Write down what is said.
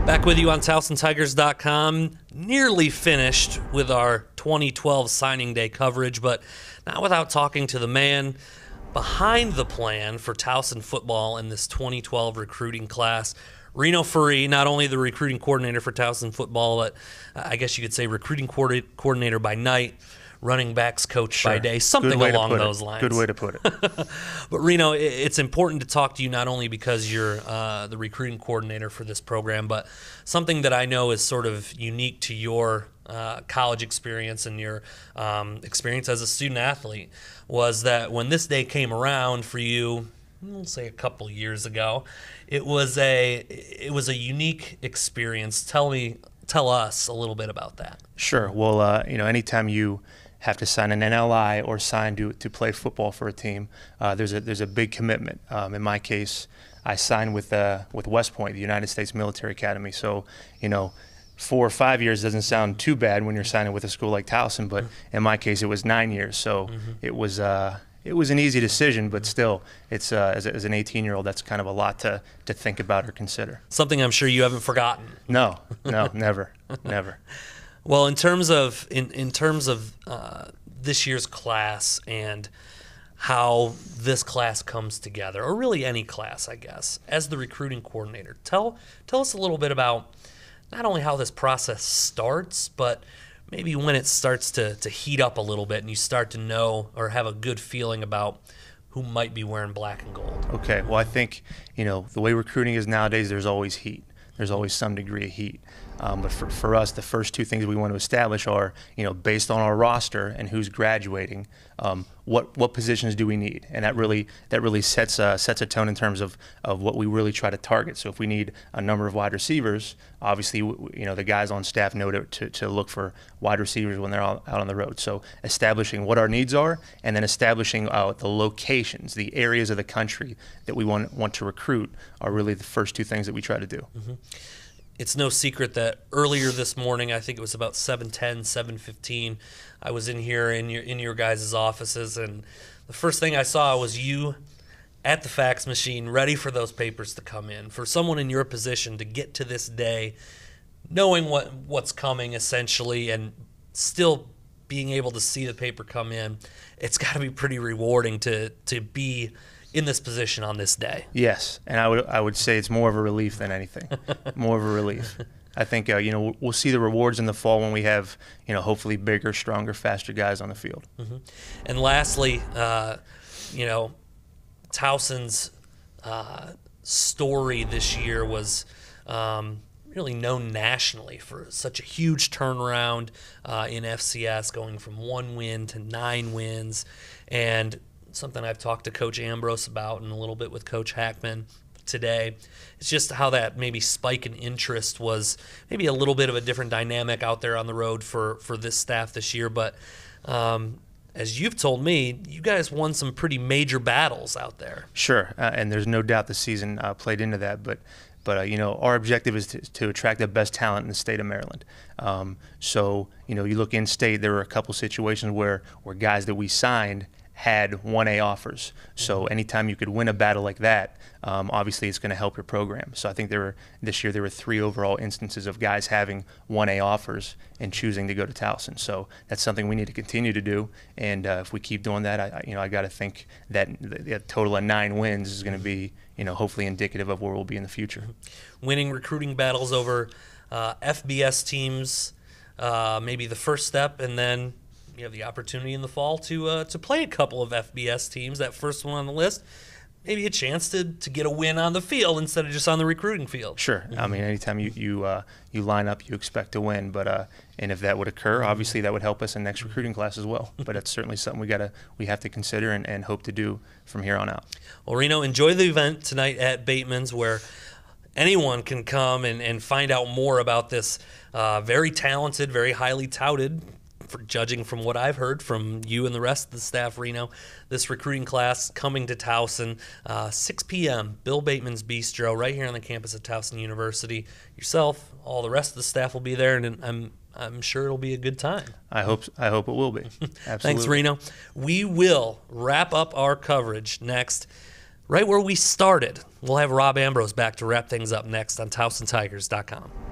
Back with you on TowsonTigers.com. Nearly finished with our 2012 signing day coverage, but not without talking to the man behind the plan for Towson football in this 2012 recruiting class. Reno Ferri, not only the recruiting coordinator for Towson football, but I guess you could say recruiting coordinator by night, running backs coach by day, something along those lines. Good way to put it. But Reno, it's important to talk to you not only because you're the recruiting coordinator for this program, but something that I know is sort of unique to your college experience and your experience as a student athlete was that when this day came around for you, we'll say a couple years ago, it was a unique experience. Tell us a little bit about that. Sure. Well, anytime you have to sign an NLI or sign to play football for a team, there's a big commitment. In my case, I signed with West Point, the United States Military Academy. So, 4 or 5 years doesn't sound too bad when you're signing with a school like Towson, but in my case, it was 9 years. So it was an easy decision, but still, it's as an 18-year-old, that's kind of a lot to think about or consider. Something I'm sure you haven't forgotten. No, never. Well, in terms of this year's class and how this class comes together, or really any class, I guess, as the recruiting coordinator, tell us a little bit about not only how this process starts, but maybe when it starts to heat up a little bit and you start to know or have a good feeling about who might be wearing black and gold. Okay, well, I think, the way recruiting is nowadays, there's always heat. There's always some degree of heat. But for us, the first two things we want to establish are, based on our roster and who's graduating, what positions do we need? And that really sets a tone in terms of what we really try to target. So if we need a number of wide receivers, obviously, the guys on staff know to look for wide receivers when they're out on the road. So establishing what our needs are, and then establishing the locations, the areas of the country that we want to recruit are really the first two things that we try to do. Mm-hmm. It's no secret that earlier this morning, I think it was about 7:10, 7:15, I was in here in your guys' offices, and the first thing I saw was you at the fax machine ready for those papers to come in. For someone in your position to get to this day knowing what's coming essentially and still being able to see the paper come in, it's got to be pretty rewarding to be in this position on this day. Yes, and I would say it's more of a relief than anything. More of a relief. I think we'll see the rewards in the fall when we have hopefully bigger, stronger, faster guys on the field. Mm-hmm. And lastly, Towson's story this year was really known nationally for such a huge turnaround in FCS, going from 1 win to 9 wins, and something I've talked to Coach Ambrose about and a little bit with Coach Hackman today. It's just how that maybe spike in interest was maybe a little bit of a different dynamic out there on the road for this staff this year. But as you've told me, you guys won some pretty major battles out there. Sure, and there's no doubt the season played into that. But our objective is to attract the best talent in the state of Maryland. So you look in state, there were a couple situations where guys that we signed had 1A offers. So anytime you could win a battle like that, obviously it's going to help your program. So I think this year there were 3 overall instances of guys having 1A offers and choosing to go to Towson. So that's something we need to continue to do. And if we keep doing that, I got to think that the total of 9 wins is going to be hopefully indicative of where we'll be in the future. Winning recruiting battles over FBS teams, maybe the first step, and then you have the opportunity in the fall to play a couple of FBS teams. That first one on the list, maybe a chance to get a win on the field instead of just on the recruiting field. Sure. Mm-hmm. I mean, anytime you line up, you expect to win. But and if that would occur, obviously that would help us in next recruiting class as well. But that's certainly something we have to consider and hope to do from here on out. Well, Reno, enjoy the event tonight at Bateman's, where anyone can come and find out more about this very talented, very highly touted, for judging from what I've heard from you and the rest of the staff, Reno, this recruiting class coming to Towson, 6 p.m., Bill Bateman's Bistro, right here on the campus of Towson University. Yourself, all the rest of the staff will be there, and I'm sure it'll be a good time. I hope it will be. Absolutely. Thanks, Reno. We will wrap up our coverage next. right where we started. We'll have Rob Ambrose back to wrap things up next on TowsonTigers.com.